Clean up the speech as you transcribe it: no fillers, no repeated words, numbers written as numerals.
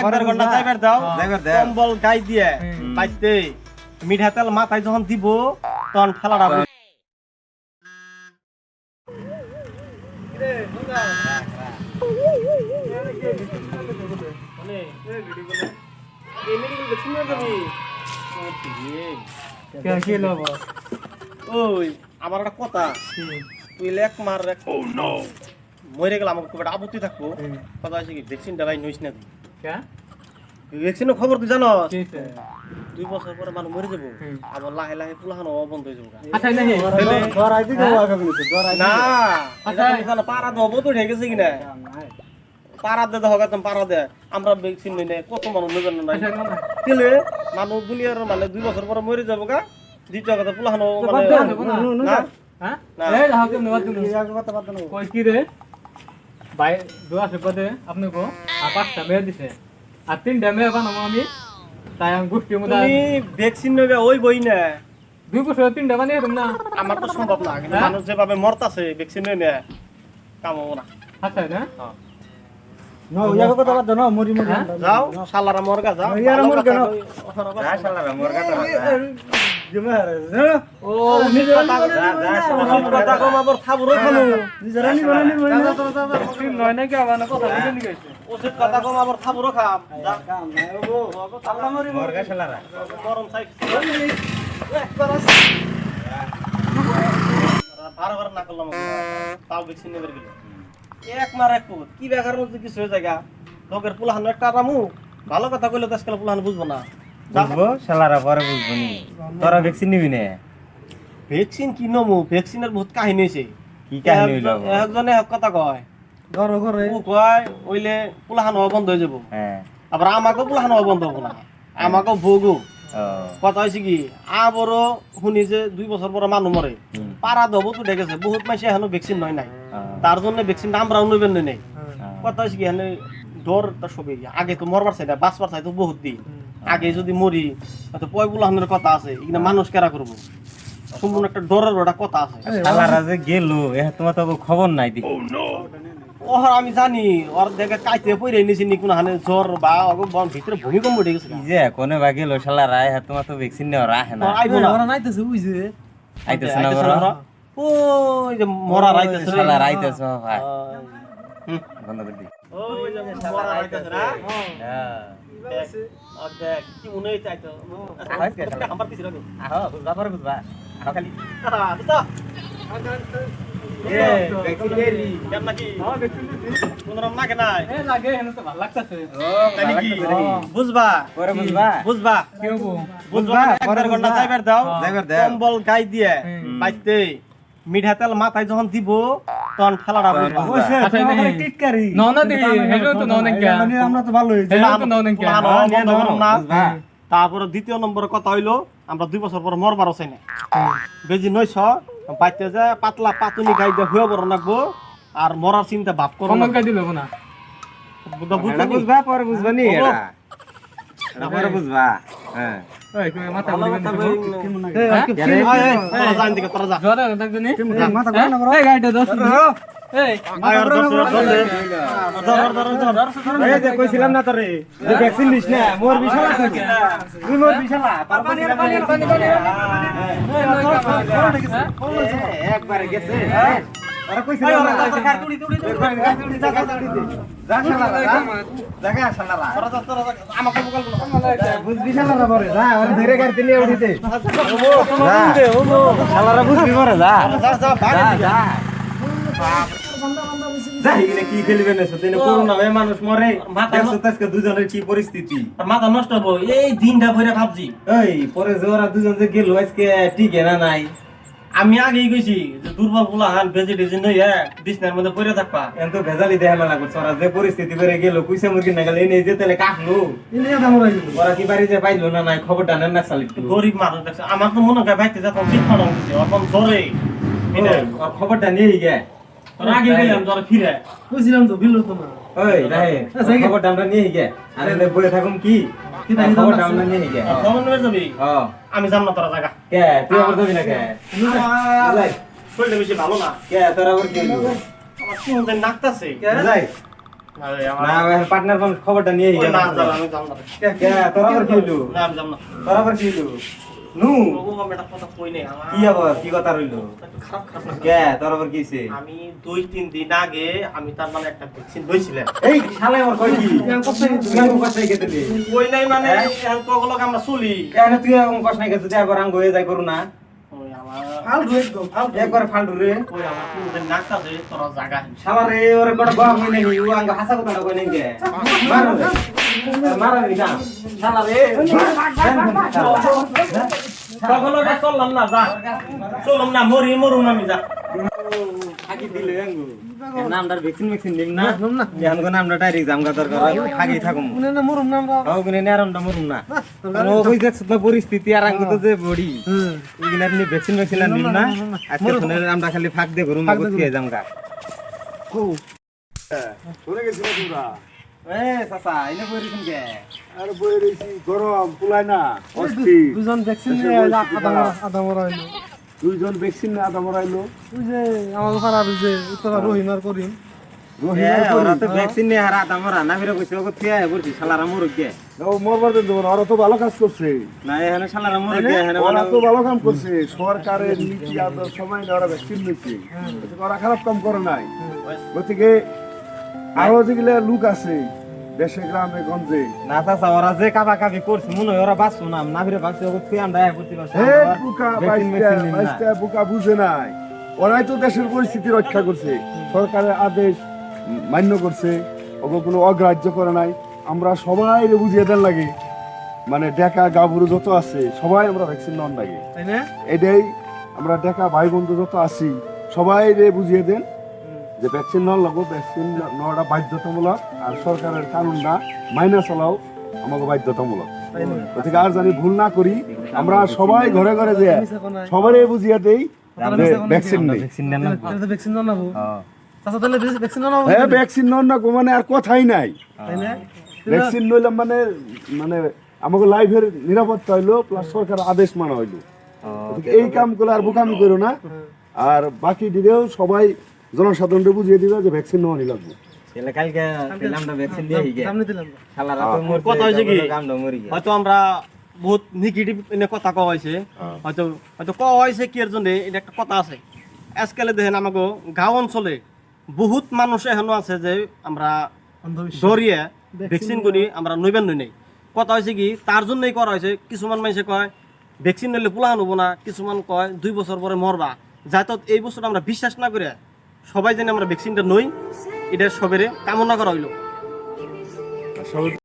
1 ঘন্টা যাইবার দাও কম্বল গাই দিয়ে বাইতে মিঠা তেল মাথায় যখন দিব তখন ঠেলাটা ওই আমার একটা কথা তুই লেখ মার মরে গেলে আমাকে খুব একটা আপত্তি থাকবো কথা হয়েছে কি ভ্যাকসিনটা ভাই নইস না তুই ভ্যাকসিনের খবর তুই জানো 2 বছর পরে মানুষ মরে যাবো আবার লাহে লাহে পুলাহানো বন্ধ হয়ে যাবো না পাড়া দেবো তো ঢেকে গেছে কিনা পাড়া দে হোক পাড়া দে আমরা ভ্যাকসিন নই না কত মানুষ নেবেন না কেলে মানুষ দুনিয়ার মানে 2 বছর পরে মরে যাবো গা দ্বিতীয় কথা পুলাহানো ভাই দোয়া পদে আপনাকে আর 5টা মেয়ে দিছে আর 3টা মেয়ে বানাবো আমি তাই আমি গোষ্ঠীর মধ্যে তুমি ভ্যাকসিন নেবে ওই বই না 2 বছর 3টা বানিয়ে দেব না আমার তো সম্ভব না কিন্তু মানুষ যেভাবে মরতাছে ভ্যাকসিন নেই না কামও না আচ্ছা না যাও শালারা মরগা যাও শালারা মরগা ও কথা কম আবার থাবুরো খানো নয় নাকি আবার কথা বলে নি গেছে ওষুধ কথা কম আবার থাবুরো খাম মরগা শালারা গরম চাই বারবার না করলাম তাও ভ্যাকসিন নেবার গেল এক মার এক পুত কি বেকার মধ্যে কিছু হয়ে জায়গা লোকের পুলাহানো একটা আরামু ভালো কথা কইলে তো আজকাল পুলাহানো বুঝবো না বুঝবো শালারা পরে বুঝবো নি তোরা ভ্যাকসিন নিবি না ভ্যাকসিন কি নমু ভ্যাকসিনের বহুত কাহিনী হইছে কি কাহিনী হইলো একজনে এক কথা কয় ও কয় ওইলে পুলাহানো বন্ধ হয়ে যাবো আবার আমাকেও পুলাহানো বন্ধ হবো না আমাকেও ভোগো কথা হয়েছে কি আবারও শুনি যে 2 বছর পরে মানুষ মরে পাড়া দেবো তো দেখেছে বহুত মাসে এখনো ভ্যাকসিন নয় নাই তার জন্য ভ্যাকসিন আমরাও নেবেন নেই কথা হয়েছে কি এখানে ডরটা সবই আগে তো মরবার চাই না বাঁচবার চাই তো বহুত দিন আগে যদি মরি তো পয়গুলাহানের কথা আছে এখানে মানুষ কেরা করবো সম্পূর্ণ একটা ডরের ওটা কথা আছে শালারা যে গেল এখন তোমার তো খবর নাই দেখি ওহ আমি জানি ওর দেখে কাইতে পইরে নিছি নি কোন হানে জ্বর বা ভিতরে ভূমিকম্প উঠে গেছে যে কোনে বা গেল শালারা এখন তোমার তো ভ্যাকসিন নেওয়া রাখে না আইবো না ওরা নাইতেছে বুঝছে আইতেছ না ওরা ওই যে মরা রাইতেছে শালারা আইতেছ ভাই বন্ধ করে দি ওই যে মরা রাইতেছে না দেখ কি মনে হইছে আইতো আমার পিছে রাখো আহো বুঝবা পরে বুঝবা আহো খালি বুঝতো ভ্যাকসিন দেলি কেন নাকি কোনরকম নাকি নাই লাগে হেন তো ভালো লাগতাছে তাই নাকি বুঝবা পরে বুঝবা বুঝবা কেউ বুঝবা 1 ঘন্টা যাইবার দাও কম্বল গাই দিয়ে বাইতে মিঠা তেল মাথায় যখন দিব তখন ঠেলাটা টিটকারি ননা দি হেলো তো ননা কে আমরা তো ভালো হইছে হেলো তো ননা কে তারপরে দ্বিতীয় নম্বরের কথা হইলো আমরা 2 বছর পর মরবারও চাই না বেজি 900 বাইতে যা পাতলা পাতুনি গাই দিয়ে হয়ে বড় রাখবো আর মরার চিন্তা ভাব করো কমল কা দিল না বুঝবা পরে বুঝবা নি এটা পরে বুঝবা হ্যাঁ ওই কই মাথা বলি তোরা জান দিকে তোরা যা জোরে দেখনি মাথা বলি না বড় এই গাইটা দোস্ত এই আয়ার এই যে কইছিলাম না তোরে যে ভ্যাকসিন দিস না মোর বিশালা থাকে তুই মোর বিশালা পানি একবারে গেছে আরে কইছিলাম না যা শালারা জায়গা শালারা আমাকে বকাল বলো বুঝবি শালারা পরে যা ওরে ধরে গাড়িতে নিয়ে উঠিতে শালারা বুঝবি পরে যা যা যাইলে কি খেলবে না সেদিন করোনা হয়ে মানুষ মরে আজকে দুজনের কি পরিস্থিতি মাথা নষ্ট হবো এই দিনটা ভরে ভাবছি এই পরে যে ওরা দুজন যে গেল আজকে টিকে না নাই আমি আগেই কইছি যে দুর্বল পোলা হান ভেজিটেশন নই বিছনার মধ্যে পড়ে থাকবা এত ভেজালি দেখা মেলা করছে ওরা যে পরিস্থিতি করে গেল কুইসা মুরগি না গেল এনে যে তেলে কাটলো ওরা কি বাড়ি যে পাইলো না নাই খবরটা নেন না চালি গরিব মানুষ দেখছে আমার তো মনে হয় বাইতে যখন শীত ফানো হচ্ছে এখন জ্বরে ওর খবরটা নিয়ে গে আগে গেলাম জ্বরে ফিরে বুঝছিলাম তো বিল তো না ওই রাহে খবরটা আমরা নিয়ে গে আর এনে বসে থাকুম কি খবরটা আমরা নিয়ে গে খবর নেবে যাবি আমি জান না তোরা জায়গা কে তুই আবার যাবি না কে শরীরটা বেশি ভালো না কে তোরা আবার কি আমার শুনতে নাকতাছে যাই না পার্টনার কোন খবরটা নিয়ে ওই না দাঁড়া, আমি যাম না। কে তোর আবার কি হইলো না, আমি যাম না। তোর আবার কি হইলো নু ও, আমি একটা কথা কই নাই, আমার কি আবার কি কথা রইলো একটু খারাপ খারাপ লাগছে। কে তোর আবার কি হইছে আমি 2-3 দিন আগে আমি তার মানে একটা ভ্যাকসিন লইছিলাম। এই শালা আমার কই কি তুই আমার কষ্ট নাই গেতে দে কই নাই মানে এখন কগলক আমরা চলি। কেন তুই আমার কষ্ট নাই গেতে দে আবার আঙ্গ হয়ে যাই করু না ওই আমার একবার ফালতু রে ওই আমার কোনদিন নাকতাছে তোর জায়গা। শালা রে ওরে কোন গম হই নাই ও আঙ্গ হাসা কথা কই নাই কে মারো রে মারো রে না শালা রে কগলক চললাম না, যা চললাম না, মরুম আমি, যা। থাকি দিলে আঙ্গ নামটার ভ্যাকসিন নিম না এখন কোন নামটা ডাইরেক্ট জামগা দরকার থাকি থাকুম মরুম না আমরা ও গুনে নেরমটা মরুম না ও কই দেখছ না পরিস্থিতি আর আঙ্গ তো যে বডি ইগিনা নি ভ্যাকসিন নিম না আজকে ফোনে আমরা খালি ফাক দে গরু মগজ খেয়ে জামগা চলে গেছিল তোমরা এ চাচা ইনে পরিছেন কে আর বই রয়েছি গরম কুলায় না অস্থির দুজন ভ্যাকসিন দেশে নিয়ে পরিস্থিতি খারাপ। আদা মরা হইলো দুইজন ভ্যাকসিন না আদা মরাইলো ওই যে আমাকে পাড়ার ওই যে উত্তরা রহিম আর করিম ওরা তো ভ্যাকসিন নিয়ে হারা আমরা না ফিরে কইছে ওকে থিয়া বলছি শালারা মরুক গে ও মরবার দেন দেবো না, ওরা তো ভালো কাজ করছে না এখানে শালারা মরুক গে এখানে ওরা তো ভালো কাম করছে সরকারের নীতি আদর্শ সময় ওরা ভ্যাকসিন নিচ্ছে ওরা খারাপ কাম করে নাই গতিকে আরো যেগুলো লোক আছে দেশে গ্রামে গঞ্জে না চাচা ওরা যে কাবা কাবি করছে মনে হয় ওরা বাঁচবো না না ফিরে বাঁচছে ওকে থিয়া আমরা করতে পারছি হে বুকা বাইশটা বুকা বুঝে নাই ওরাই তো দেশের পরিস্থিতি রক্ষা করছে সরকারের আদেশ মান্য করছে ওকে কোনো অগ্রাহ্য করে নাই আমরা সবাই বুঝিয়ে দেন লাগে মানে ডেকা গাভরু যত আছে সবাই আমরা ভ্যাকসিন নেওয়ার লাগে তাই না এটাই আমরা ডেকা ভাই বন্ধু যত আছি সবাই রে বুঝিয়ে দেন যে ভ্যাকসিন নেওয়ার লাগো ভ্যাকসিন নেওয়াটা বাধ্যতামূলক আর সরকারের কানুনটা মাইনা চলাও আমাকে বাধ্যতামূলক গতিকে আর জানি ভুল না করি আমরা সবাই ঘরে ঘরে যে সবাই বুঝিয়ে দেই ভ্যাকসিন নেই ভ্যাকসিন নেন না ভ্যাকসিন না নাবো চাচা তাহলে ভ্যাকসিন না নাবো হ্যাঁ ভ্যাকসিন নেওয়ার না মানে আর কথাই নাই তাই না ভ্যাকসিন নইলাম মানে মানে আমাকে লাইফের নিরাপত্তা হইলো প্লাস সরকার আদেশ মানা হইলো গতিকে এই কামগুলো আর বোকামি করো না আর বাকি দিকেও সবাই জনসাধারণকে বুঝিয়ে দিবে যে ভ্যাকসিন নেওয়া লাগবে ছেলে কালকে আমরা ভ্যাকসিন দিয়ে হিগে সামনে দিলাম শালারা তো মরছে কথা হয়েছে কি? কামড় মরি গে হয়তো আমরা বহুত নেগেটিভ কথা কওয়া হয়েছে, হয়তো হয়তো কওয়া হয়েছে কি এর জন্য, এটা একটা কথা আছে। আজকালে দেখেন আমাকে গাঁও অঞ্চলে বহুত মানুষ এখনো আছে যে আমরা ডরিয়ে ভ্যাকসিন করি আমরা নইবেন নই নাই। কথা হয়েছে কি তার জন্যই করা হয়েছে। কিছুমান মানুষে কয় ভ্যাকসিন নিলে পোলা হবো না, কিছুমান কয় 2 বছর পরে মরবা। যাতে এই বছর আমরা বিশ্বাস না করে সবাই জানি আমরা ভ্যাকসিনটা নই, এটা সবেরে কামনা করা হইলো।